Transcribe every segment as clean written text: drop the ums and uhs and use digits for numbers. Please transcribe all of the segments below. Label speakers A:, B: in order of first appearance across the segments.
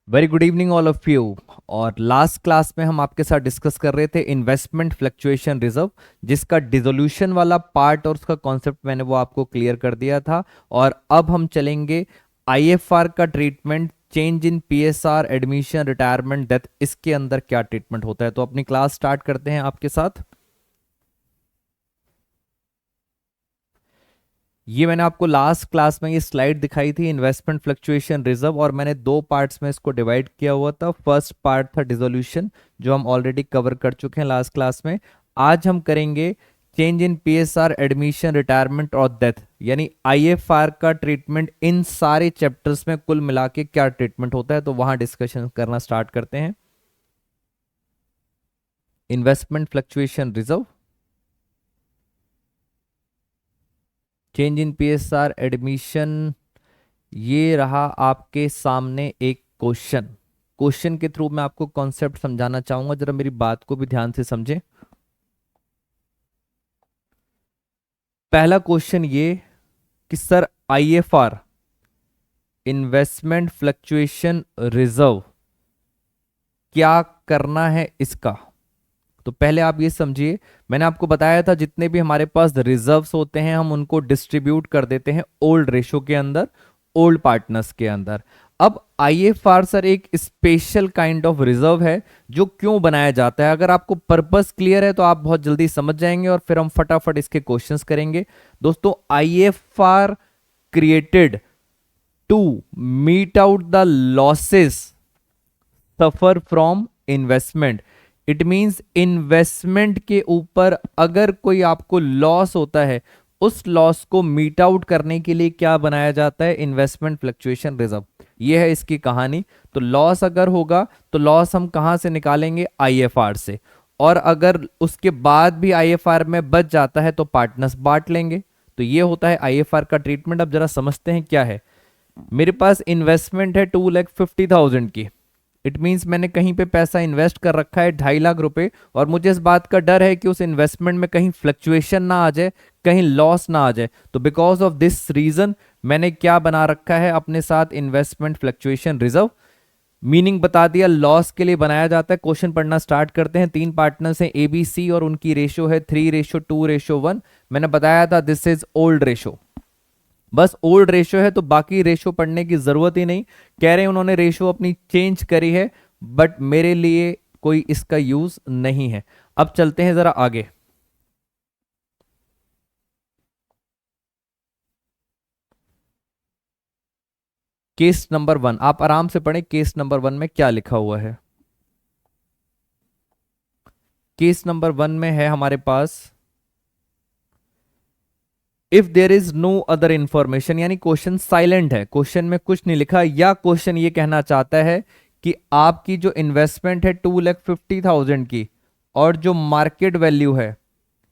A: Very good evening all of you. और last class में हम आपके साथ डिस्कस कर रहे थे इन्वेस्टमेंट फ्लक्चुएशन रिजर्व, जिसका डिसोल्यूशन वाला पार्ट और उसका कॉन्सेप्ट मैंने वो आपको क्लियर कर दिया था। और अब हम चलेंगे आईएफआर का treatment, change in PSR, admission, retirement, death, इसके अंदर क्या ट्रीटमेंट होता है। तो अपनी क्लास स्टार्ट करते हैं आपके साथ। ये मैंने आपको लास्ट क्लास में ये स्लाइड दिखाई थी, इन्वेस्टमेंट फ्लक्चुएशन रिजर्व, और मैंने दो पार्ट्स में इसको डिवाइड किया हुआ था। फर्स्ट पार्ट था डिसोल्यूशन, जो हम ऑलरेडी कवर कर चुके हैं लास्ट क्लास में। आज हम करेंगे change in PSR, admission, retirement और डेथ, यानी आईएफआर का ट्रीटमेंट। इन सारे चैप्टर्स में कुल मिला के क्या ट्रीटमेंट होता है, तो वहां डिस्कशन करना स्टार्ट करते हैं। Investment fluctuation reserve, change in PSR, admission. ये रहा आपके सामने एक क्वेश्चन। क्वेश्चन के थ्रू मैं आपको कॉन्सेप्ट समझाना चाहूंगा, जरा मेरी बात को भी ध्यान से समझें। पहला क्वेश्चन ये कि sir IFR, investment fluctuation reserve, क्या करना है इसका। तो पहले आप ये समझिए, मैंने आपको बताया था जितने भी हमारे पास रिजर्व्स होते हैं हम उनको डिस्ट्रीब्यूट कर देते हैं ओल्ड रेशो के अंदर, ओल्ड पार्टनर्स के अंदर। अब आईएफआर सर एक स्पेशल काइंड ऑफ रिजर्व है जो क्यों बनाया जाता है। अगर आपको पर्पस क्लियर है तो आप बहुत जल्दी समझ जाएंगे और फिर हम फटाफट इसके क्वेश्चंस करेंगे। दोस्तों, IFR created to meet out the losses suffer from investment. It means investment के ऊपर अगर कोई आपको लॉस होता है, उस लॉस को मीट आउट करने के लिए क्या बनाया जाता है, इन्वेस्टमेंट फ्लक्चुएशन रिजर्व। ये है इसकी कहानी। तो लॉस अगर होगा तो लॉस हम कहां से निकालेंगे, आईएफआर से। और अगर उसके बाद भी आईएफआर में बच जाता है तो पार्टनर्स बांट लेंगे। तो ये होता है आईएफआर का ट्रीटमेंट। अब जरा समझते हैं क्या है। मेरे पास इन्वेस्टमेंट है 2,50,000 की। इट मीन्स मैंने कहीं पे पैसा इन्वेस्ट कर रखा है 2.5 लाख रुपए, और मुझे इस बात का डर है कि उस इन्वेस्टमेंट में कहीं फ्लक्चुएशन ना आ जाए, कहीं लॉस ना आ जाए। तो बिकॉज ऑफ दिस रीजन मैंने क्या बना रखा है अपने साथ, इन्वेस्टमेंट फ्लक्चुएशन रिजर्व। मीनिंग बता दिया, लॉस के लिए बनाया जाता है। क्वेश्चन पढ़ना स्टार्ट करते हैं। तीन पार्टनर्स हैं एबीसी और उनकी रेशो है 3:2:1। मैंने बताया था दिस इज ओल्ड रेशो। बस ओल्ड रेशो है तो बाकी रेशो पढ़ने की जरूरत ही नहीं। कह रहे हैं उन्होंने रेशो अपनी चेंज करी है, बट मेरे लिए कोई इसका यूज नहीं है। अब चलते हैं जरा आगे। केस नंबर 1 आप आराम से पढ़ें। केस नंबर 1 में क्या लिखा हुआ है। केस नंबर 1 में है हमारे पास, if there is no other information, यानी क्वेश्चन साइलेंट है, क्वेश्चन में कुछ नहीं लिखा, या क्वेश्चन ये कहना चाहता है कि आपकी जो इन्वेस्टमेंट है 2,50,000 की, और जो मार्केट वैल्यू है,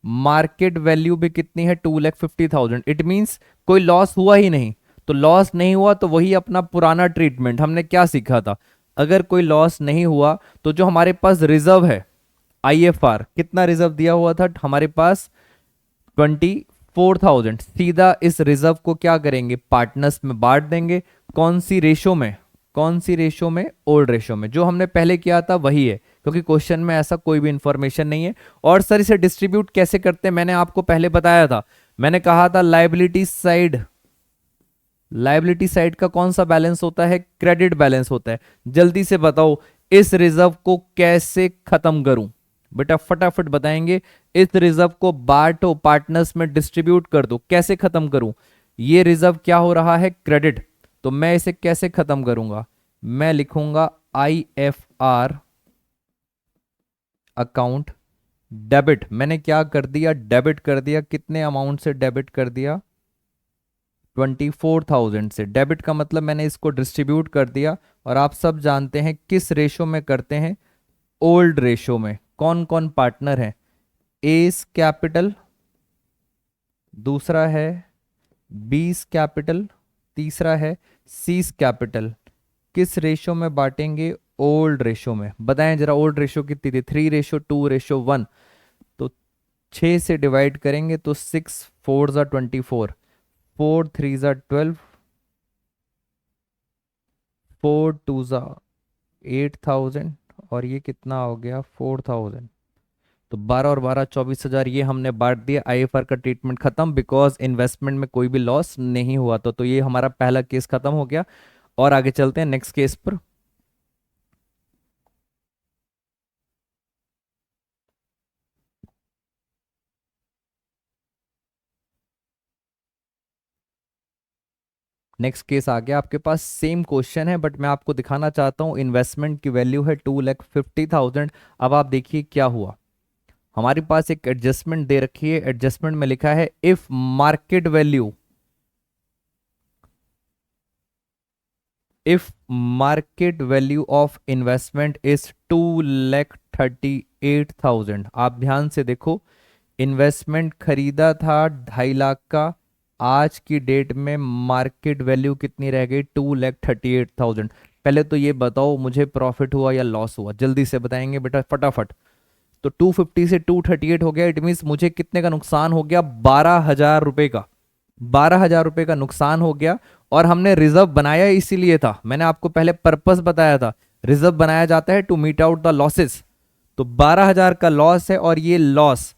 A: मार्केट वैल्यू भी कितनी है, 2,50,000। इट मींस कोई लॉस हुआ ही नहीं। तो लॉस नहीं हुआ तो वही अपना पुराना ट्रीटमेंट। हमने क्या सीखा था, अगर कोई लॉस नहीं हुआ तो जो हमारे पास रिजर्व है, आईएफआर कितना रिजर्व दिया हुआ था हमारे पास, 24,000। सीधा इस रिजर्व को क्या करेंगे, पार्टनर्स में बांट देंगे। कौन सी रेशो में, कौन सी रेशो में, ओल्ड रेशो में। जो हमने पहले किया था वही है, क्योंकि क्वेश्चन में ऐसा कोई भी इंफॉर्मेशन नहीं है। और सर इसे डिस्ट्रीब्यूट कैसे करते हैं, मैंने आपको पहले बताया था। मैंने कहा था लाइबिलिटी साइड, लाइबिलिटी साइड का कौन सा बैलेंस होता है, क्रेडिट बैलेंस होता है। जल्दी से बताओ इस रिजर्व को कैसे खत्म करूं, बेटा फटाफट बताएंगे। इस रिजर्व को बांटो, पार्टनर्स में डिस्ट्रीब्यूट कर दो। कैसे खत्म करूं, ये रिजर्व क्या हो रहा है, क्रेडिट। तो मैं इसे कैसे खत्म करूंगा, मैं लिखूंगा I F R account debit. मैंने क्या कर दिया, डेबिट कर दिया। कितने अमाउंट से डेबिट कर दिया, 24,000 से। डेबिट का मतलब मैंने इसको डिस्ट्रीब्यूट कर दिया। और आप सब जानते हैं किस रेशो में करते हैं, ओल्ड रेशो में। कौन कौन पार्टनर है, एस कैपिटल, दूसरा है बीस कैपिटल, तीसरा है सीस कैपिटल। किस रेशो में बांटेंगे, ओल्ड रेशो में। बताएं जरा, ओल्ड रेशो कितनी थी, 3:2:1। तो 6 से डिवाइड करेंगे तो 6 4 ज़ा 24, 4 3 ज़ा 12, 4 2 ज़ा 8,000 और ये कितना हो गया 4,000। तो 12 और 12 24,000 ये हमने बांट दिया। आईएफआर का ट्रीटमेंट खत्म, बिकॉज इन्वेस्टमेंट में कोई भी लॉस नहीं हुआ। तो ये हमारा पहला केस खत्म हो गया। और आगे चलते हैं नेक्स्ट केस पर। नेक्स्ट केस आ गया आपके पास, सेम क्वेश्चन है बट मैं आपको दिखाना चाहता हूं इन्वेस्टमेंट की वैल्यू है 2,50,000। अब आप देखिए क्या हुआ। हमारे पास एक एडजस्टमेंट दे रखी है, एडजस्टमेंट में लिखा है if market value of investment is 2,38,000। आप ध्यान से देखो, इन्वेस्टमेंट खरीदा था 2.5 लाख का, आज की डेट में मार्केट वैल्यू कितनी रह गई 2,38,000। पहले तो ये बताओ मुझे प्रॉफिट हुआ या लॉस हुआ, जल्दी से बताएंगे बेटा फटाफट। तो 250 से 238 हो गया, इट मीन्स मुझे कितने का नुकसान हो गया 12,000 रुपए का। 12,000 रुपए का नुकसान हो गया। और हमने रिजर्व बनाया इसीलिए था, मैंने आपको पहले पर्पस बताया था, रिजर्व बनाया जाता है to meet out the losses. तो 12,000 का लॉस है और ये लॉस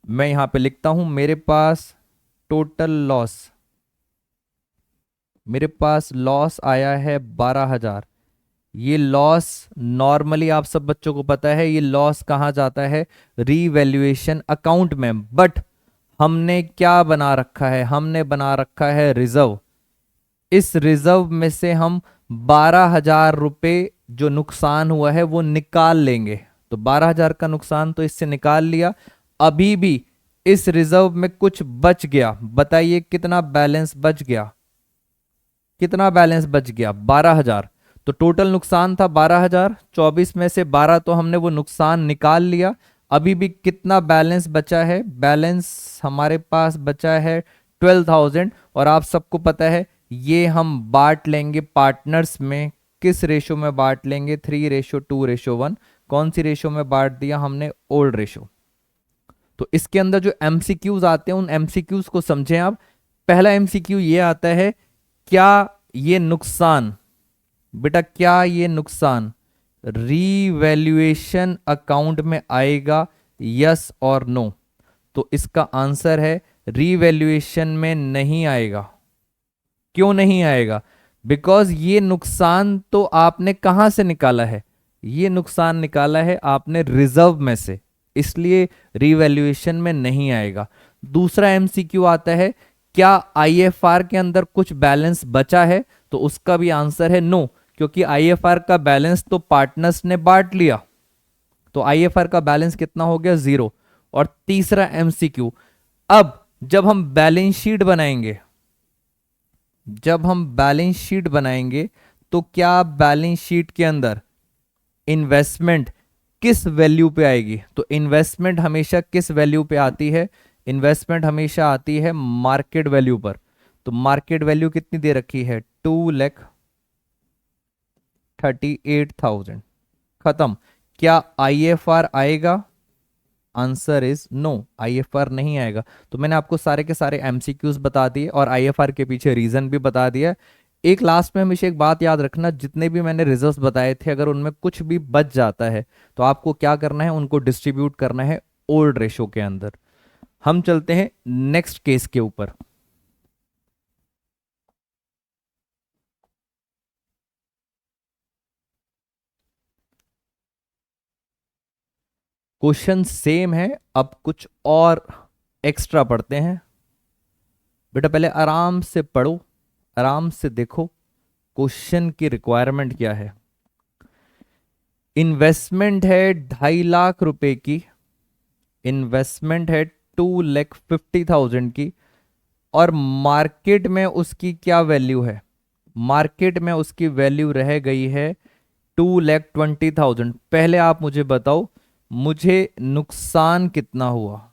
A: मैं यहां पे लिखता हूं, मेरे पास टोटल लॉस, मेरे पास लॉस आया है 12,000। ये लॉस नॉर्मली आप सब बच्चों को पता है, ये लॉस कहाँ जाता है रीवैल्यूएशन अकाउंट में। बट हमने क्या बना रखा है, हमने बना रखा है रिजर्व। इस रिजर्व में से हम 12,000 रुपए जो नुकसान हुआ है वो निकाल लेंगे। तो 12,000 का नुकसान तो इससे निकाल लिया। अभी भी इस रिजर्व में कुछ बच गया, बताइए कितना बैलेंस बच गया, कितना बैलेंस बच गया 12,000। तो टोटल नुकसान था 12,000, 24 में से 12 तो हमने वो नुकसान निकाल लिया। अभी भी कितना बैलेंस बचा है, बैलेंस हमारे पास बचा है 12,000। और आप सबको पता है ये हम बांट लेंगे पार्टनर्स में, किस रेशो में बांट लेंगे 3:2:1। कौन सी रेशो में बांट दिया हमने, ओल्ड रेशो। तो इसके अंदर जो एमसीक्यूज आते हैं उन एमसीक्यूज को समझें आप। पहला एमसीक्यू ये आता है, क्या ये नुकसान, बेटा क्या ये नुकसान रीवैल्यूएशन अकाउंट में आएगा, यस और नो। तो इसका आंसर है रीवैल्यूएशन में नहीं आएगा। क्यों नहीं आएगा, बिकॉज ये नुकसान तो आपने कहां से निकाला है, ये नुकसान निकाला है आपने रिजर्व में से, इसलिए रीवैल्यूएशन में नहीं आएगा। दूसरा एमसीक्यू आता है, क्या आईएफआर के अंदर कुछ बैलेंस बचा है, तो उसका भी आंसर है नो, क्योंकि आईएफआर का बैलेंस तो पार्टनर्स ने बांट लिया। तो आईएफआर का बैलेंस कितना हो गया 0। और तीसरा एमसीक्यू, अब जब हम बैलेंस शीट बनाएंगे, जब हम बैलेंस शीट बनाएंगे तो क्या बैलेंस शीट के अंदर इन्वेस्टमेंट किस वैल्यू पे आएगी, तो इन्वेस्टमेंट हमेशा किस वैल्यू पे आती है, इन्वेस्टमेंट हमेशा आती है मार्केट वैल्यू पर। तो मार्केट वैल्यू कितनी दे रखी है 2,38,000। खत्म। क्या आईएफआर आएगा, आंसर इज नो, आईएफआर नहीं आएगा। तो मैंने आपको सारे के सारे एमसीक्यूज बता दिए और आईएफआर के पीछे रीजन भी बता दिया। एक लास्ट में हमेशा एक बात याद रखना, जितने भी मैंने रिजल्ट्स बताए थे अगर उनमें कुछ भी बच जाता है तो आपको क्या करना है, उनको डिस्ट्रीब्यूट करना है ओल्ड रेशो के अंदर। हम चलते हैं नेक्स्ट केस के ऊपर। क्वेश्चन सेम है, अब कुछ और एक्स्ट्रा पढ़ते हैं। बेटा पहले आराम से पढ़ो, आराम से देखो क्वेश्चन की रिक्वायरमेंट क्या है। इन्वेस्टमेंट है 2.5 लाख रुपए की, इन्वेस्टमेंट है 2,50,000 की, और मार्केट में उसकी क्या वैल्यू है, मार्केट में उसकी वैल्यू रह गई है 2,20,000। पहले आप मुझे बताओ मुझे नुकसान कितना हुआ,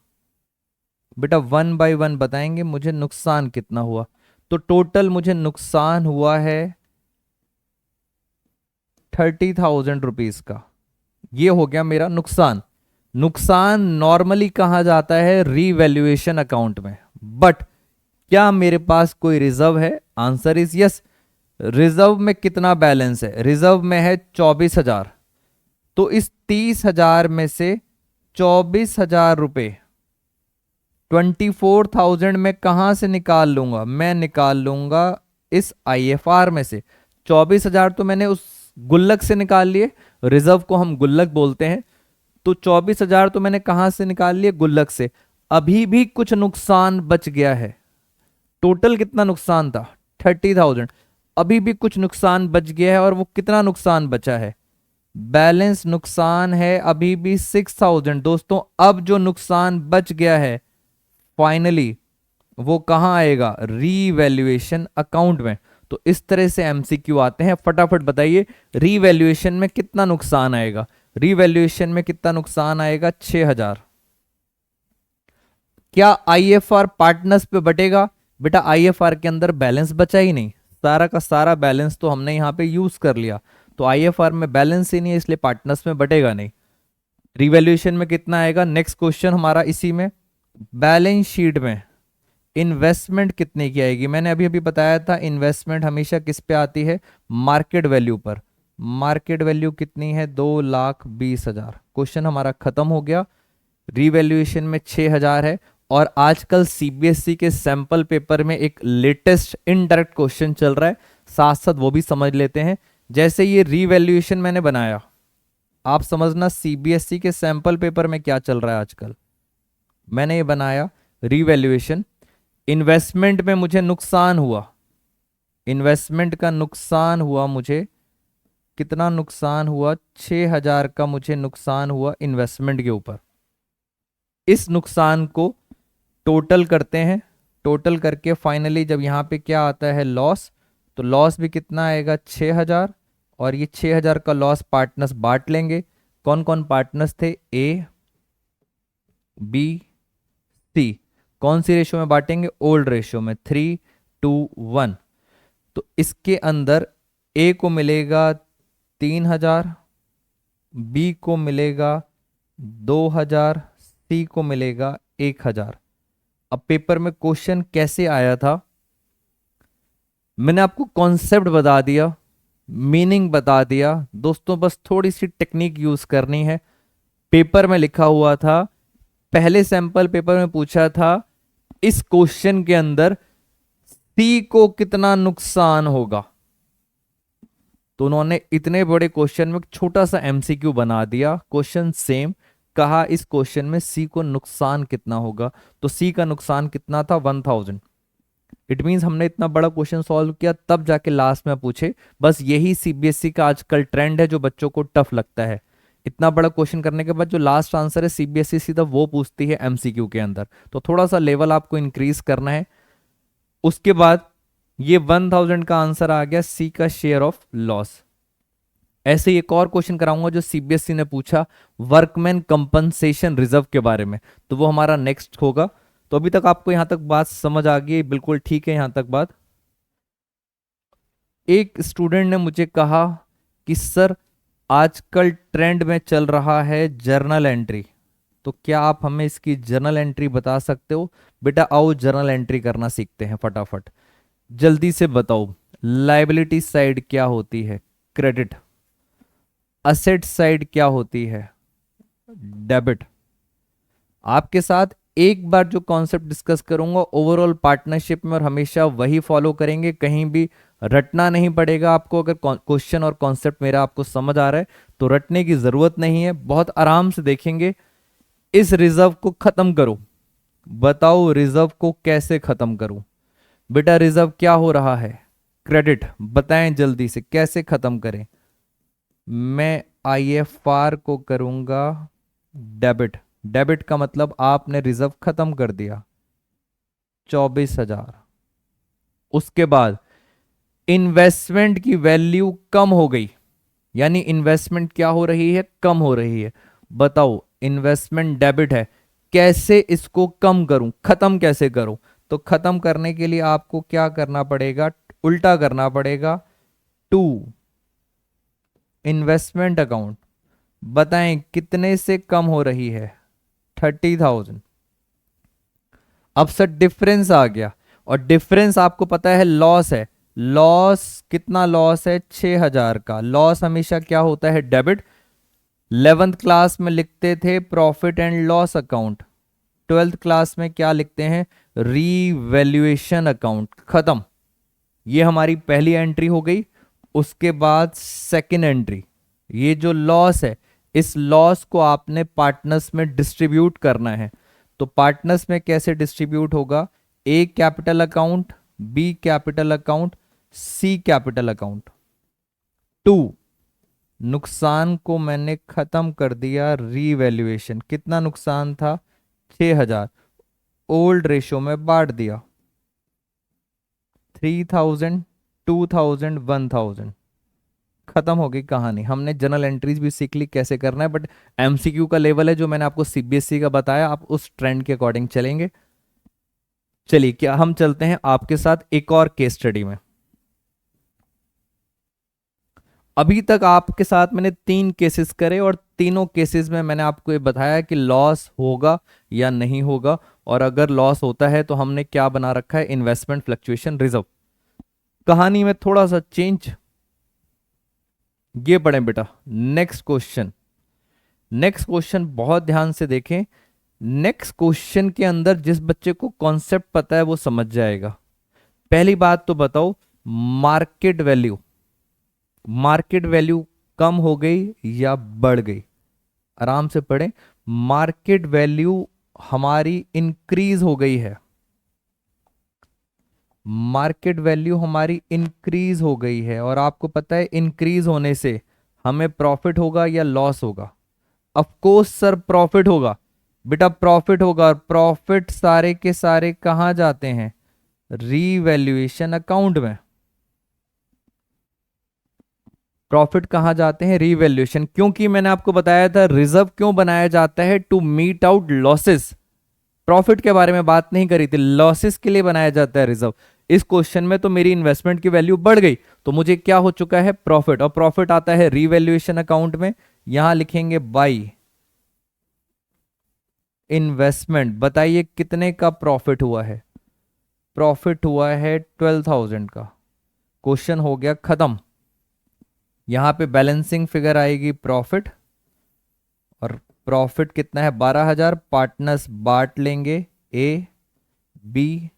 A: बेटा 1 बाय 1 बताएंगे मुझे नुकसान कितना हुआ। तो टोटल मुझे नुकसान हुआ है 30,000 रुपीज का, ये हो गया मेरा नुकसान। नुकसान नॉर्मली कहा जाता है रीवैल्यूएशन अकाउंट में, बट क्या मेरे पास कोई रिजर्व है, आंसर इज यस। रिजर्व में कितना बैलेंस है? रिजर्व में है 24,000। तो इस 30,000 में से 24,000 रुपए 24,000 में कहां से निकाल लूंगा? मैं निकाल लूंगा इस आईएफआर में से। 24,000 तो मैंने उस गुल्लक से निकाल लिए, रिजर्व को हम गुल्लक बोलते हैं। तो 24,000 तो मैंने कहां से निकाल लिए? गुल्लक से। अभी भी कुछ नुकसान बच गया है। टोटल कितना नुकसान था? 30,000। अभी भी कुछ नुकसान बच गया है, और वो कितना नुकसान बचा है? बैलेंस नुकसान है अभी भी 6,000। दोस्तों, अब जो नुकसान बच गया है फाइनली वो कहां आएगा? रीवैल्यूएशन अकाउंट में। तो इस तरह से एमसीक्यू आते हैं। फटाफट बताइए, रीवैल्यूएशन में कितना नुकसान आएगा? रीवैल्यूएशन में कितना नुकसान आएगा? 6,000। क्या आईएफआर पार्टनर्स पे बटेगा? बेटा, आईएफआर के अंदर बैलेंस बचा ही नहीं, सारा का सारा बैलेंस तो हमने यहां पे यूज कर लिया। तो आईएफआर में बैलेंस ही नहीं है, इसलिए पार्टनर्स में बटेगा नहीं। रिवैल्यूएशन में कितना आएगा? नेक्स्ट क्वेश्चन हमारा इसी में। बैलेंस शीट में इन्वेस्टमेंट कितने की आएगी? मैंने अभी अभी बताया था, इन्वेस्टमेंट हमेशा किस पे आती है? मार्केट वैल्यू पर। मार्केट वैल्यू कितनी है? 2,20,000। क्वेश्चन हमारा खत्म हो गया। रिवैल्यूएशन में 6,000 है। और आजकल सीबीएसई के सैंपल पेपर में एक लेटेस्ट इनडायरेक्ट क्वेश्चन चल रहा है, साथ साथ वो भी समझ लेते हैं। जैसे ये रिवैल्यूएशन मैंने बनाया, आप समझना सीबीएसई के सैंपल पेपर में क्या चल रहा है आजकल। मैंने ये बनाया रिवैल्यूएशन। इन्वेस्टमेंट में मुझे नुकसान हुआ, इन्वेस्टमेंट का नुकसान हुआ मुझे। कितना नुकसान हुआ? 6,000 का मुझे नुकसान हुआ इन्वेस्टमेंट के ऊपर। इस नुकसान को टोटल करते हैं। टोटल करके फाइनली जब यहां पे क्या आता है? लॉस। तो लॉस भी कितना आएगा? 6,000। और ये 6,000 का लॉस पार्टनर्स बांट लेंगे। कौन कौन पार्टनर्स थे? ए, बी, सी। कौन सी रेशियो में बांटेंगे? ओल्ड रेशियो में, 3:1। तो इसके अंदर ए को मिलेगा 3,000, बी को मिलेगा 2,000, सी को मिलेगा 1,000। अब पेपर में क्वेश्चन कैसे आया था? मैंने आपको कॉन्सेप्ट बता दिया, मीनिंग बता दिया। दोस्तों, बस थोड़ी सी टेक्निक यूज करनी है। पेपर में लिखा हुआ था, पहले सैंपल पेपर में पूछा था इस क्वेश्चन के अंदर सी को कितना नुकसान होगा। तो उन्होंने इतने बड़े क्वेश्चन में छोटा सा एमसीक्यू बना दिया। क्वेश्चन सेम, कहा इस क्वेश्चन में सी को नुकसान कितना होगा। तो सी का नुकसान कितना था? 1,000। इट मीन्स हमने इतना बड़ा क्वेश्चन सॉल्व किया, तब जाके लास्ट में पूछे। बस यही सीबीएसई का आजकल ट्रेंड है जो बच्चों को टफ लगता है। इतना बड़ा क्वेश्चन करने के बाद जो लास्ट आंसर है सीबीएसई सीधा वो पूछती है एमसीक्यू के अंदर। तो थोड़ा सा लेवल आपको इंक्रीज करना है। उसके बाद ये 1,000 का आंसर आ गया सी का शेयर ऑफ लॉस। ऐसे ही एक और क्वेश्चन कराऊंगा जो सीबीएसई ने पूछा वर्कमैन कंपनसेशन रिजर्व के बारे में, तो वो हमारा नेक्स्ट होगा। तो अभी तक आपको यहां तक बात समझ आ गई? बिल्कुल ठीक है यहां तक बात। एक स्टूडेंट ने मुझे कहा कि सर आजकल ट्रेंड में चल रहा है जर्नल एंट्री, तो क्या आप हमें इसकी जर्नल एंट्री बता सकते हो? बेटा आओ जर्नल एंट्री करना सीखते हैं फटाफट। जल्दी से बताओ, लायबिलिटी साइड क्या होती है? क्रेडिट। असेट साइड क्या होती है? डेबिट। आपके साथ एक बार जो कॉन्सेप्ट डिस्कस करूंगा ओवरऑल पार्टनरशिप में, और हमेशा वही फॉलो करेंगे, कहीं भी रटना नहीं पड़ेगा आपको। अगर क्वेश्चन और कॉन्सेप्ट मेरा आपको समझ आ रहा है तो रटने की जरूरत नहीं है, बहुत आराम से देखेंगे। इस रिजर्व को खत्म करो। बताओ रिजर्व को कैसे खत्म करूं? बेटा रिजर्व क्या हो रहा है? क्रेडिट। बताएं जल्दी से कैसे खत्म करें? मैं आईएफआर को करूंगा डेबिट। डेबिट का मतलब आपने रिजर्व खत्म कर दिया, 24,000। उसके बाद इन्वेस्टमेंट की वैल्यू कम हो गई, यानी इन्वेस्टमेंट क्या हो रही है? कम हो रही है। बताओ इन्वेस्टमेंट डेबिट है, कैसे इसको कम करूं, खत्म कैसे करूं? तो खत्म करने के लिए आपको क्या करना पड़ेगा? उल्टा करना पड़ेगा, टू इन्वेस्टमेंट अकाउंट। बताएं कितने से कम हो रही है? 30,000। अब सर डिफरेंस आ गया, और डिफरेंस आपको पता है लॉस है। लॉस, कितना लॉस है? 6,000 का लॉस हमेशा क्या होता है? डेबिट। 11th क्लास में लिखते थे profit and loss account, 12th class में क्या लिखते हैं? Revaluation account. खत्म। ये हमारी पहली एंट्री हो गई। उसके बाद सेकंड एंट्री, ये जो लॉस है, इस लॉस को आपने पार्टनर्स में डिस्ट्रीब्यूट करना है। तो पार्टनर्स में कैसे डिस्ट्रीब्यूट होगा? A capital account, B capital account, C capital account. 2, नुकसान को मैंने खत्म कर दिया, रीवैल्यूएशन। कितना नुकसान था? 6,000, ओल्ड रेशो में बांट दिया, 3,000, 2,000, 1,000। खत्म हो गई कहानी। हमने जनरल एंट्रीज भी सीख ली कैसे करना है, बट एमसीक्यू का लेवल है जो मैंने आपको सीबीएसई का बताया, आप उस ट्रेंड के अकॉर्डिंग चलेंगे। चलिए, क्या हम चलते हैं आपके साथ एक और केस स्टडी में। अभी तक आपके साथ मैंने 3 केसेस करे और तीनों केसेस में मैंने आपको ये बताया कि लॉस होगा या नहीं होगा, और अगर लॉस होता है तो हमने क्या बना रखा है? Investment fluctuation reserve. कहानी में थोड़ा सा चेंज। ये पढ़ें बेटा। नेक्स्ट क्वेश्चन, नेक्स्ट क्वेश्चन बहुत ध्यान से देखें। नेक्स्ट क्वेश्चन के अंदर जिस बच्चे को कॉन्सेप्ट पता है वो समझ जाएगा। पहली बात तो बताओ, मार्केट वैल्यू, मार्केट वैल्यू कम हो गई या बढ़ गई? आराम से पढ़ें। मार्केट वैल्यू हमारी इंक्रीज हो गई है, मार्केट वैल्यू हमारी इंक्रीज हो गई है, और आपको पता है इंक्रीज होने से हमें प्रॉफिट होगा या लॉस होगा? ऑफ कोर्स सर प्रॉफिट होगा। बेटा प्रॉफिट होगा, और प्रॉफिट सारे के सारे कहां जाते हैं? रीवैल्यूएशन अकाउंट में। प्रॉफिट कहां जाते हैं? रीवैल्यूएशन। क्योंकि मैंने आपको बताया था रिजर्व क्यों बनाया जाता है? To meet out losses. Profit के बारे में बात नहीं करी थी, लॉसेस के लिए बनाया जाता है रिजर्व। इस क्वेश्चन में तो मेरी इन्वेस्टमेंट की वैल्यू बढ़ गई, तो मुझे क्या हो चुका है? प्रॉफिट। और प्रॉफिट आता है रीवैल्यूएशन अकाउंट में। यहां लिखेंगे बाई इन्वेस्टमेंट। बताइए कितने का प्रॉफिट हुआ है? प्रॉफिट हुआ है 12,000 का। क्वेश्चन हो गया खत्म। यहां पे बैलेंसिंग फिगर आएगी प्रॉफिट, और प्रॉफिट कितना है? 12,000। पार्टनर्स बांट लेंगे, ए बी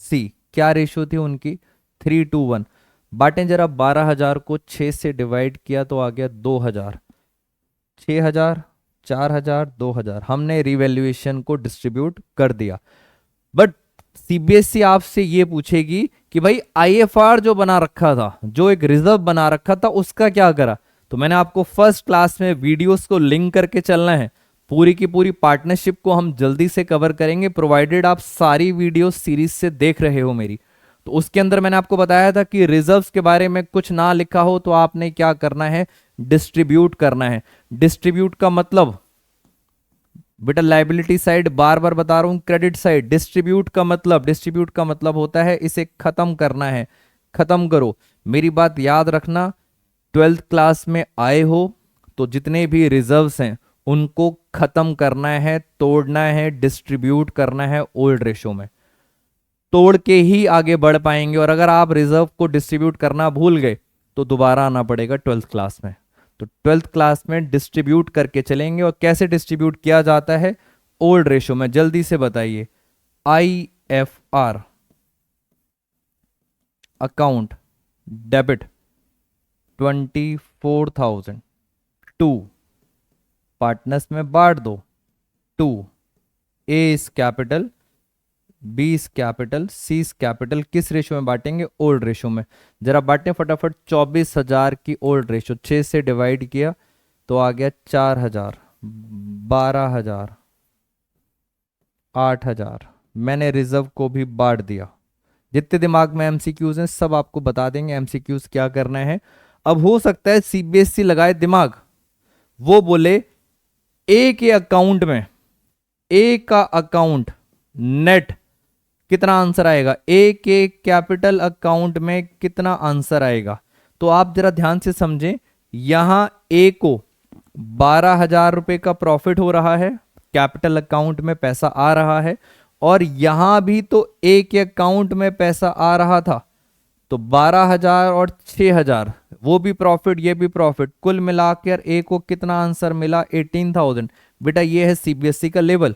A: सी। क्या रेशियो थी उनकी? 3:1। बांटें जरा। 12,000 को 6 से डिवाइड किया तो आ गया 2,000। 6,000, 4,000, 2,000। हमने रिवैल्यूएशन को डिस्ट्रीब्यूट कर दिया। बट सीबीएसई आपसे ये पूछेगी कि भाई आईएफआर जो बना रखा था, जो एक रिजर्व बना रखा था, उसका क्या करा? तो मैंने आपको फर्स्ट क्लास में वीडियोस को लिंक करके चलना है। पूरी की पूरी पार्टनरशिप को हम जल्दी से कवर करेंगे, प्रोवाइडेड आप सारी वीडियो सीरीज से देख रहे हो मेरी। तो उसके अंदर मैंने आपको बताया था कि रिजर्व्स के बारे में कुछ ना लिखा हो तो आपने क्या करना है? डिस्ट्रीब्यूट करना है। डिस्ट्रीब्यूट का मतलब बेटा लाइबिलिटी साइड, बार बार बता रहा हूं, क्रेडिट साइड। डिस्ट्रीब्यूट का मतलब, डिस्ट्रीब्यूट का मतलब होता है इसे खत्म करना है। खत्म करो। मेरी बात याद रखना, 12th क्लास में आए हो तो जितने भी रिजर्व्स हैं उनको खत्म करना है, तोड़ना है, डिस्ट्रीब्यूट करना है ओल्ड रेशो में। तोड़ के ही आगे बढ़ पाएंगे, और अगर आप रिजर्व को डिस्ट्रीब्यूट करना भूल गए तो दोबारा आना पड़ेगा 12th क्लास में। तो 12th क्लास में डिस्ट्रीब्यूट करके चलेंगे। और कैसे डिस्ट्रीब्यूट किया जाता है? ओल्ड रेशो में। जल्दी से बताइए। आईएफआर अकाउंट डेबिट 24,000, 2 पार्टनर्स में बांट दो। 2 A is capital, B is capital, C is capital. किस रेशो में बांटेंगे? ओल्ड रेशो में। जरा बांटें फटाफट। 24,000 की ओल्ड रेशो 6 से डिवाइड किया तो आ गया 4,000, 12,000, 8,000। मैंने रिजर्व को भी बांट दिया। जितने दिमाग में एमसीक्यूज हैं सब आपको बता देंगे एमसीक्यूज क्या करना है। अब हो सकता है सीबीएसई लगाए दिमाग, वो बोले ए के अकाउंट में, ए का अकाउंट नेट कितना आंसर आएगा? ए के कैपिटल अकाउंट में कितना आंसर आएगा? तो आप जरा ध्यान से समझें। यहां ए को 12,000 रुपए का प्रॉफिट हो रहा है, कैपिटल अकाउंट में पैसा आ रहा है, और यहां भी तो ए के अकाउंट में पैसा आ रहा था। तो 12,000 और 6,000, वो भी प्रॉफिट ये भी प्रॉफिट, कुल मिलाकर ए को कितना आंसर मिला? 18,000। बेटा ये है सीबीएसई का लेवल।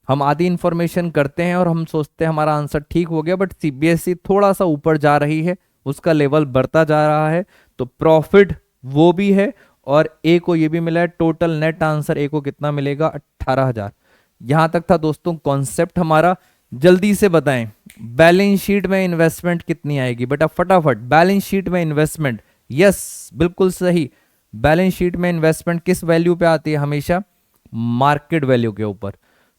A: हम आधी इंफॉर्मेशन करते हैं और हम सोचते हैं हमारा आंसर ठीक हो गया, बट सीबीएसई थोड़ा सा ऊपर जा रही है, उसका लेवल बढ़ता जा रहा है। तो प्रॉफिट वो भी है और ए को ये भी मिला है। टोटल नेट आंसर ए को कितना मिलेगा? 18,000। यहां तक था दोस्तों कॉन्सेप्ट हमारा। जल्दी से बताएं, बैलेंस शीट में इन्वेस्टमेंट कितनी आएगी? बेटा फटाफट, बैलेंस शीट में इन्वेस्टमेंट, यस बिल्कुल सही। बैलेंस शीट में इन्वेस्टमेंट किस वैल्यू पे आती है? हमेशा मार्केट वैल्यू के ऊपर।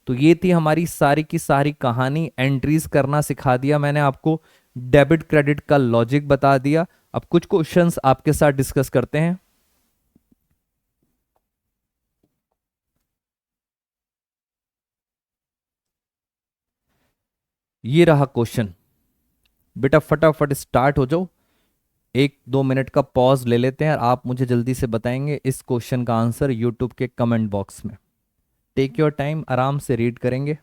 A: तो ये थी हमारी सारी की सारी कहानी। एंट्रीज करना सिखा दिया मैंने आपको, डेबिट क्रेडिट का लॉजिक बता दिया। अब कुछ क्वेश्चंस आपके साथ डिस्कस करते हैं। ये रहा क्वेश्चन, बेटा फटाफट स्टार्ट हो जाओ। 1-2 मिनट का पॉज ले लेते हैं और आप मुझे जल्दी से बताएंगे इस क्वेश्चन का आंसर यूट्यूब के कमेंट बॉक्स में। टेक योर टाइम, आराम से रीड करेंगे।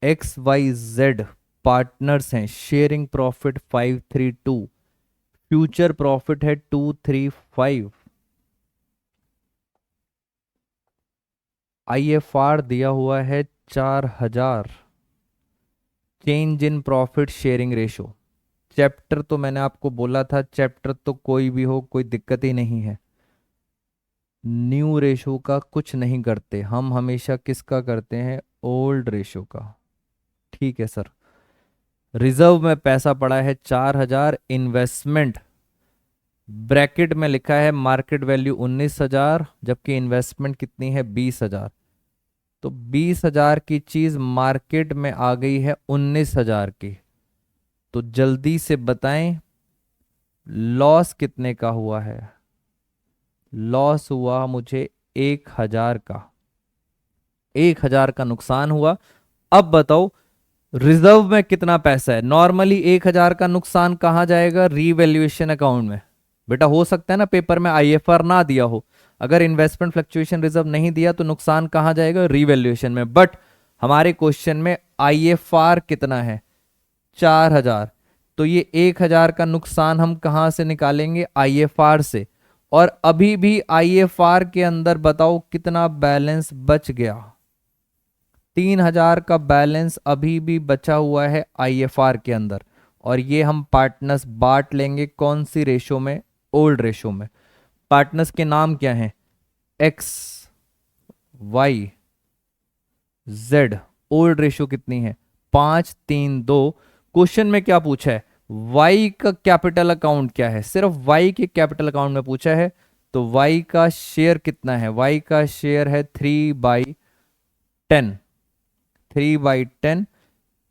A: XYZ पार्टनर्स हैं, शेयरिंग प्रॉफिट 532, फ्यूचर प्रॉफिट है 235, IFR दिया हुआ है 4,000, change in profit sharing ratio. Chapter तो मैंने आपको बोला था, चैप्टर तो कोई भी हो कोई दिक्कत ही नहीं है। न्यू रेशो का कुछ नहीं करते हम, हमेशा किसका करते हैं? ओल्ड रेशो का। ठीक है सर। रिजर्व में पैसा पड़ा है 4,000, इन्वेस्टमेंट ब्रैकेट में लिखा है मार्केट वैल्यू 19,000, जबकि इन्वेस्टमेंट कितनी है? 20,000। तो 20,000 की चीज मार्केट में आ गई है 19,000 की। तो जल्दी से बताएं लॉस कितने का हुआ है? लॉस हुआ मुझे 1,000 का, 1,000 का नुकसान हुआ। अब बताओ रिजर्व में कितना पैसा है? नॉर्मली 1,000 का नुकसान कहाँ जाएगा? रीवैल्यूएशन अकाउंट में। बेटा हो सकता है ना पेपर में IFR ना दिया हो, अगर इन्वेस्टमेंट फ्लक्चुएशन रिजर्व नहीं दिया तो नुकसान कहाँ जाएगा? रीवैल्यूएशन में। बट हमारे क्वेश्चन में IFR कितना है? 4,000। तो ये 1,000 का नुकसान हम कहां से निकालेंगे? IFR से। और अभी भी IFR के अंदर बताओ कितना बैलेंस बच गया? 3,000 का बैलेंस अभी भी बचा हुआ है IFR के अंदर। और ये हम पार्टनर्स बांट लेंगे कौन सी रेशो में? ओल्ड रेशो में। पार्टनर्स के नाम क्या हैं? XYZ। ओल्ड रेशो कितनी है? 5:3:2। क्वेश्चन में क्या पूछा है? Y का कैपिटल अकाउंट क्या है? सिर्फ Y के कैपिटल अकाउंट में पूछा है। तो Y का शेयर कितना है? Y का शेयर है 3/10, 3/10।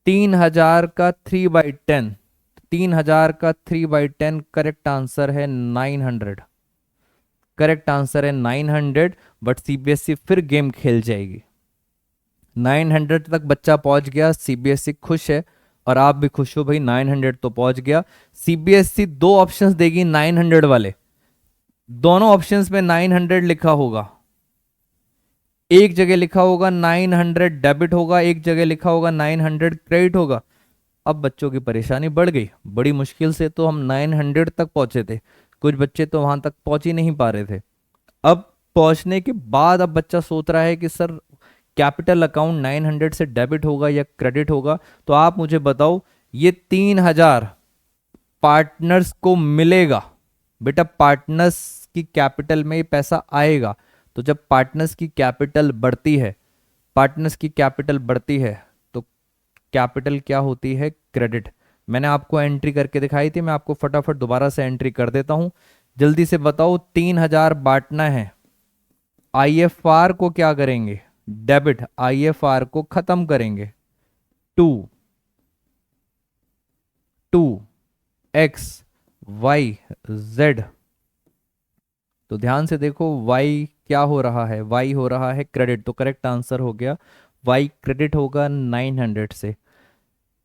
A: 3,000 का 3/10, 3,000 का 3/10, करेक्ट आंसर है 900। करेक्ट आंसर है 900। बट सीबीएसई फिर गेम खेल जाएगी। 900 तक बच्चा पहुंच गया, सीबीएसई खुश है और आप भी खुश हो भाई, 900 तो पहुंच गया। सीबीएसई दो ऑप्शंस देगी 900 वाले, दोनों ऑप्शंस में 900 लिखा होगा। एक जगह लिखा होगा 900 डेबिट होगा, एक जगह लिखा होगा 900 क्रेडिट होगा। अब बच्चों की परेशानी बढ़ गई, बड़ी मुश्किल से तो हम 900 तक पहुंचे थे, कुछ बच्चे तो वहां तक पहुंच ही नहीं पा रहे थे। अब पहुंचने के बाद अब बच्चा सोच रहा है कि सर कैपिटल अकाउंट 900 से डेबिट होगा या क्रेडिट होगा। तो आप मुझे बताओ ये 3,000 पार्टनर्स को मिलेगा? बेटा पार्टनर्स की कैपिटल में ये पैसा आएगा। तो जब पार्टनर्स की कैपिटल बढ़ती है, पार्टनर्स की कैपिटल बढ़ती है तो कैपिटल क्या होती है? क्रेडिट। मैंने आपको एंट्री करके दिखाई थी, मैं आपको फटाफट दोबारा से एंट्री कर देता हूं। जल्दी से बताओ 3,000 बांटना है, IFR को क्या करेंगे? डेबिट। IFR को खत्म करेंगे। 2XYZ। तो ध्यान से देखो Y क्या हो रहा है? Y हो रहा है क्रेडिट। तो करेक्ट आंसर हो गया Y क्रेडिट होगा 900 से।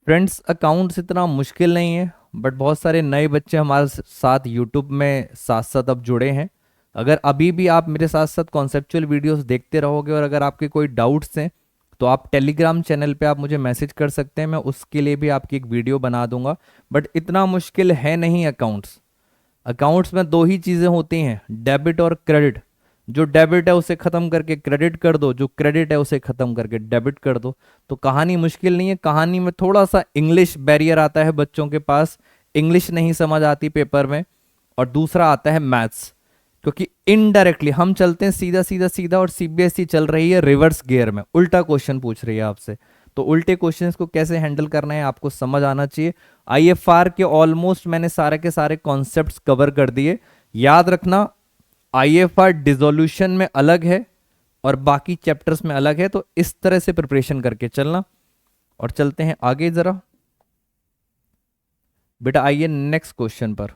A: फ्रेंड्स अकाउंट्स इतना मुश्किल नहीं है, बट बहुत सारे नए बच्चे हमारे साथ यूट्यूब में साथ साथ अब जुड़े हैं। अगर अभी भी आप मेरे साथ साथ कॉन्सेप्चुअल वीडियोस देखते रहोगे और अगर आपके कोई डाउट्स हैं तो आप टेलीग्राम चैनल पे आप मुझे मैसेज कर सकते हैं, मैं उसके लिए भी आपकी एक वीडियो बना दूंगा। बट इतना मुश्किल है नहीं अकाउंट्स। अकाउंट्स में दो ही चीज़ें होती हैं, डेबिट और क्रेडिट। जो डेबिट है उसे ख़त्म करके क्रेडिट कर दो, जो क्रेडिट है उसे ख़त्म करके डेबिट कर दो। तो कहानी मुश्किल नहीं है। कहानी में थोड़ा सा इंग्लिश बैरियर आता है, बच्चों के पास इंग्लिश नहीं समझ आती पेपर में। और दूसरा आता है मैथ्स, क्योंकि इनडायरेक्टली हम चलते हैं सीधा सीधा सीधा, और सीबीएसई चल रही है रिवर्स गियर में, उल्टा क्वेश्चन पूछ रही है आपसे। तो उल्टे क्वेश्चंस को कैसे हैंडल करना है आपको समझ आना चाहिए। आईएफआर के ऑलमोस्ट मैंने सारे के सारे कॉन्सेप्ट्स कवर कर दिए। याद रखना, आईएफआर डिसोल्यूशन में अलग है और बाकी चैप्टर्स में अलग है, तो इस तरह से प्रिपरेशन करके चलना। और चलते हैं आगे जरा। बेटा आइए नेक्स्ट क्वेश्चन पर।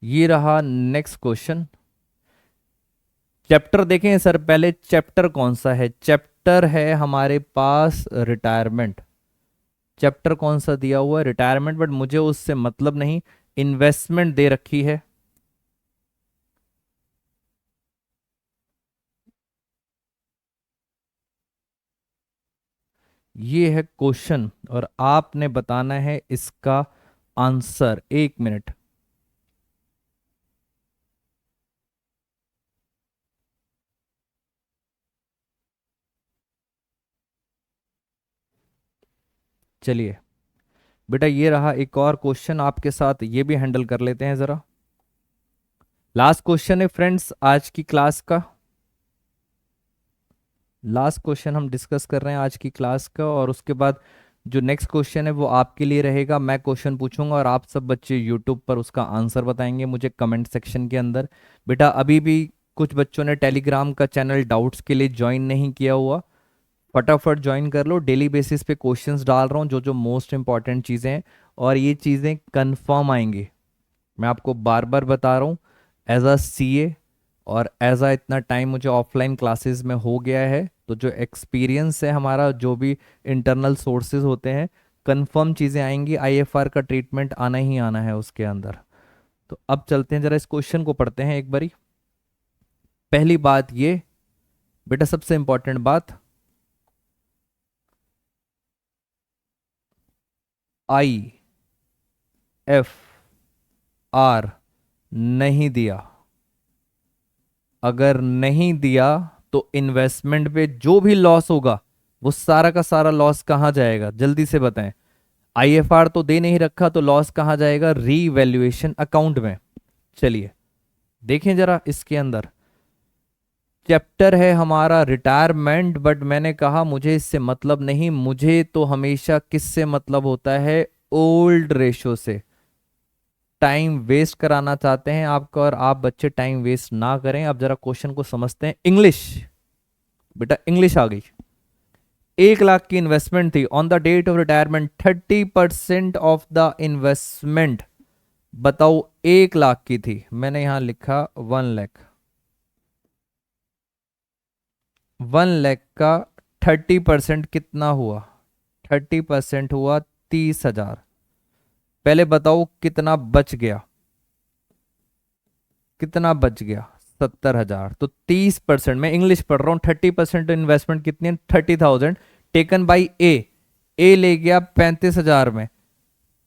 A: ये रहा नेक्स्ट क्वेश्चन। चैप्टर देखें सर, पहले चैप्टर कौन सा है? चैप्टर है हमारे पास रिटायरमेंट। चैप्टर कौन सा दिया हुआ है? रिटायरमेंट। बट मुझे उससे मतलब नहीं, इन्वेस्टमेंट दे रखी है। ये है क्वेश्चन और आपने बताना है इसका आंसर। 1 मिनट। चलिए बेटा, ये रहा एक और क्वेश्चन आपके साथ, ये भी हैंडल कर लेते हैं जरा। लास्ट क्वेश्चन है फ्रेंड्स आज की क्लास का। लास्ट क्वेश्चन हम डिस्कस कर रहे हैं आज की क्लास का, और उसके बाद जो नेक्स्ट क्वेश्चन है वो आपके लिए रहेगा। मैं क्वेश्चन पूछूंगा और आप सब बच्चे यूट्यूब पर उसका आंसर बताएंगे मुझे कमेंट सेक्शन के अंदर। बेटा अभी भी कुछ बच्चों ने टेलीग्राम का चैनल डाउट्स के लिए ज्वाइन नहीं किया हुआ, फटाफट ज्वाइन कर लो। डेली बेसिस पे क्वेश्चंस डाल रहा हूँ, जो जो मोस्ट इंपॉर्टेंट चीज़ें हैं, और ये चीज़ें कंफर्म आएंगी। मैं आपको बार बार बता रहा हूँ, एज अ सीए और एज अ इतना टाइम मुझे ऑफलाइन क्लासेस में हो गया है, तो जो एक्सपीरियंस है हमारा, जो भी इंटरनल सोर्सेज होते हैं, कंफर्म चीज़ें आएंगी। आईएफआर का ट्रीटमेंट आना ही आना है उसके अंदर। तो अब चलते हैं जरा इस क्वेश्चन को पढ़ते हैं एक बारी। पहली बात ये बेटा, सबसे इंपॉर्टेंट बात, आई एफ आर नहीं दिया। अगर नहीं दिया तो इन्वेस्टमेंट पे जो भी लॉस होगा वो सारा का सारा लॉस कहाँ जाएगा? जल्दी से बताएं। आईएफआर तो दे नहीं रखा, तो लॉस कहाँ जाएगा? रीवैल्यूएशन अकाउंट में। चलिए देखें जरा इसके अंदर। चैप्टर है हमारा रिटायरमेंट, बट मैंने कहा मुझे इससे मतलब नहीं, मुझे तो हमेशा किससे मतलब होता है? ओल्ड रेशो से। टाइम वेस्ट कराना चाहते हैं आपका, और आप बच्चे टाइम वेस्ट ना करें। अब जरा क्वेश्चन को समझते हैं। इंग्लिश, बेटा इंग्लिश आ गई। 1 लाख की इन्वेस्टमेंट थी on the date of retirement, 30% of the investment. बताओ 1 लाख की थी, मैंने यहां लिखा 1 लाख। 1 लाख का 30% कितना हुआ? 30% हुआ 30,000। पहले बताओ कितना बच गया? कितना बच गया? 70,000। तो 30%, मैं इंग्लिश पढ़ रहा हूं, 30% इन्वेस्टमेंट कितनी है? 30,000 टेकन बाई ए। ए ले गया 35,000 में।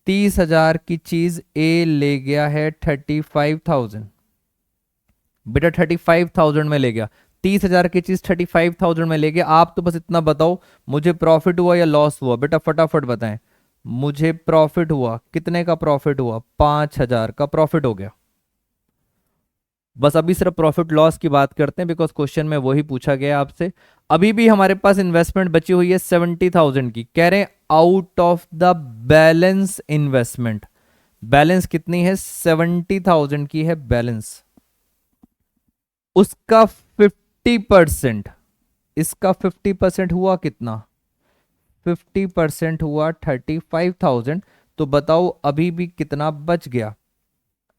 A: 30,000 की चीज ए ले गया है 35,000। बेटा 35,000 में ले गया, 30,000 की चीज 35,000 में ले गया। आप तो बस इतना बताओ मुझे प्रॉफिट हुआ या लॉस हुआ? बेटा फटाफट बताएं। मुझे प्रॉफिट हुआ। कितने का प्रॉफिट हुआ? 5,000 का प्रॉफिट हो गया। बस अभी सिर्फ प्रॉफिट लॉस की बात करते हैं, बिकॉज क्वेश्चन में वही पूछा गया आपसे। अभी भी हमारे पास इन्वेस्टमेंट बची हुई है 70,000 की। कह रहे हैं out of the balance investment. Balance कितनी है? 70,000 की है बैलेंस। उसका 50%, इसका 50% हुआ कितना? 50% हुआ 35,000। तो बताओ अभी भी कितना बच गया?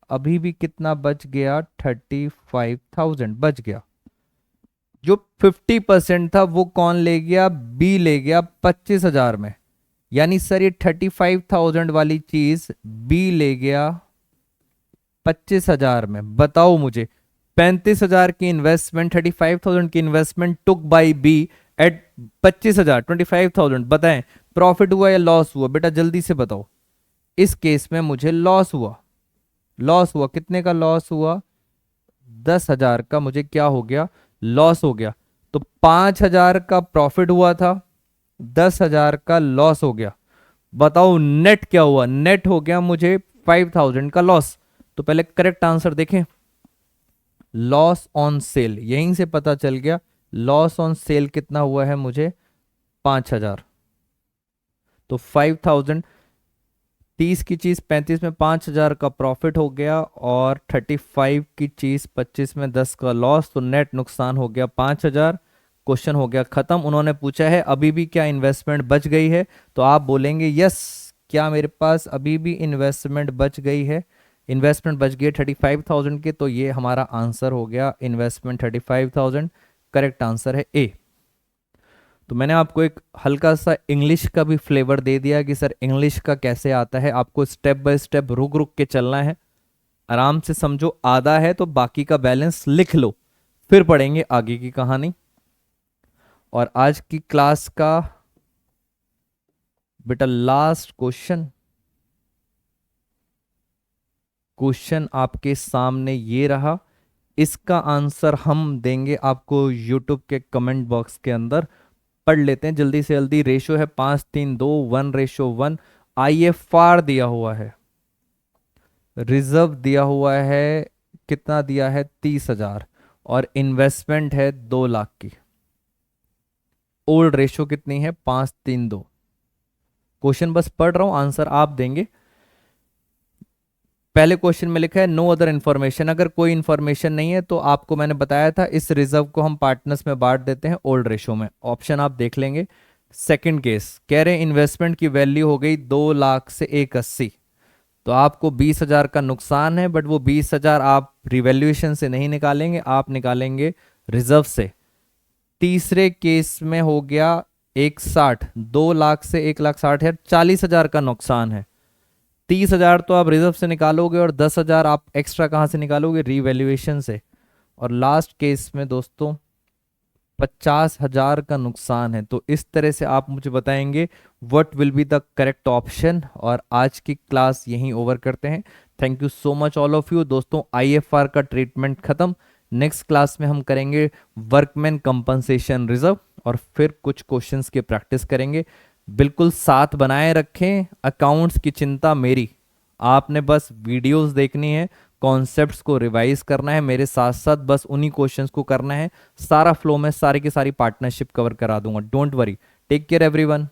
A: अभी भी कितना बच गया? 35,000 बच गया। जो 50% था वो कौन ले गया? बी ले गया 25,000 में। यानी सर ये 35,000 वाली चीज बी ले गया 25,000 में। बताओ मुझे 35,000 की इन्वेस्टमेंट, 35,000 की investment took by B at 25,000, 25,000, बताएं प्रॉफिट हुआ या लॉस हुआ? बेटा जल्दी से बताओ। इस केस में मुझे लॉस हुआ। लॉस हुआ, कितने का लॉस हुआ? 10,000 का मुझे क्या हो गया? लॉस हो गया। तो 5,000 का प्रॉफिट हुआ था, 10,000 का लॉस हो गया। बताओ नेट क्या हुआ? नेट हो गया मुझे 5,000 का लॉस। तो पहले करेक्ट आंसर देखें। लॉस ऑन सेल, यहीं से पता चल गया लॉस ऑन सेल कितना हुआ है मुझे? 5,000। तो 5,000, 30 की चीज 35 में 5,000 का प्रॉफिट हो गया, और 35 की चीज 25 में 10 का लॉस, तो नेट नुकसान हो गया 5,000। क्वेश्चन हो गया खत्म। उन्होंने पूछा है अभी भी क्या इन्वेस्टमेंट बच गई है, तो आप बोलेंगे यस, क्या मेरे पास अभी भी इन्वेस्टमेंट बच गई है? इन्वेस्टमेंट बच गई है 35,000 के, तो ये हमारा आंसर हो गया इन्वेस्टमेंट 35,000। करेक्ट आंसर है ए। तो मैंने आपको एक हल्का सा इंग्लिश का भी फ्लेवर दे दिया कि सर इंग्लिश का कैसे आता है। आपको स्टेप बाय स्टेप रुक रुक के चलना है, आराम से समझो। आधा है तो बाकी का बैलेंस लिख लो, फिर पढ़ेंगे आगे की कहानी। और आज की क्लास का बेटा लास्ट क्वेश्चन, क्वेश्चन आपके सामने ये रहा। इसका आंसर हम देंगे आपको यूट्यूब के कमेंट बॉक्स के अंदर। पढ़ लेते हैं जल्दी से जल्दी। रेशो है 5-3-2, 1:1। IFR दिया हुआ है, रिजर्व दिया हुआ है, कितना दिया है? 30,000, और इन्वेस्टमेंट है 2 लाख की। ओल्ड रेशो कितनी है? 5-3-2। क्वेश्चन बस पढ़ रहा हूं, आंसर आप देंगे। पहले क्वेश्चन में लिखा है नो अदर इंफॉर्मेशन। अगर कोई इंफॉर्मेशन नहीं है तो आपको मैंने बताया था इस रिजर्व को हम पार्टनर्स में बांट देते हैं ओल्ड रेशो में। ऑप्शन आप देख लेंगे। सेकंड केस कह रहे हैं इन्वेस्टमेंट की वैल्यू हो गई 2 लाख से 180, तो आपको 20,000 का नुकसान है, बट वो 20,000 आप रिवैल्यूएशन से नहीं निकालेंगे, आप निकालेंगे रिजर्व से। तीसरे केस में हो गया 160, 2 लाख से 1,60,000 है, 40,000 का नुकसान है। 30,000 तो आप रिजर्व से निकालोगे, और 10,000 आप एक्स्ट्रा कहां से निकालोगे? रिवैल्यूएशन से। और लास्ट केस में दोस्तों 50,000 का नुकसान है। तो इस तरह से आप मुझे बताएंगे what will be the correct option. और आज की क्लास यहीं ओवर करते हैं। Thank you so much all of you. दोस्तों IFR का ट्रीटमेंट खत्म। नेक्स्ट क्लास में हम करेंगे वर्कमैन कंपनसेशन रिजर्व, और फिर कुछ क्वेश्चंस की प्रैक्टिस करेंगे। बिल्कुल साथ बनाए रखें, अकाउंट्स की चिंता मेरी, आपने बस वीडियोस देखनी है, कॉन्सेप्ट्स को रिवाइज करना है मेरे साथ साथ, बस उन्हीं क्वेश्चंस को करना है। सारा फ्लो में सारी की सारी पार्टनरशिप कवर करा दूंगा, don't worry. Take care everyone.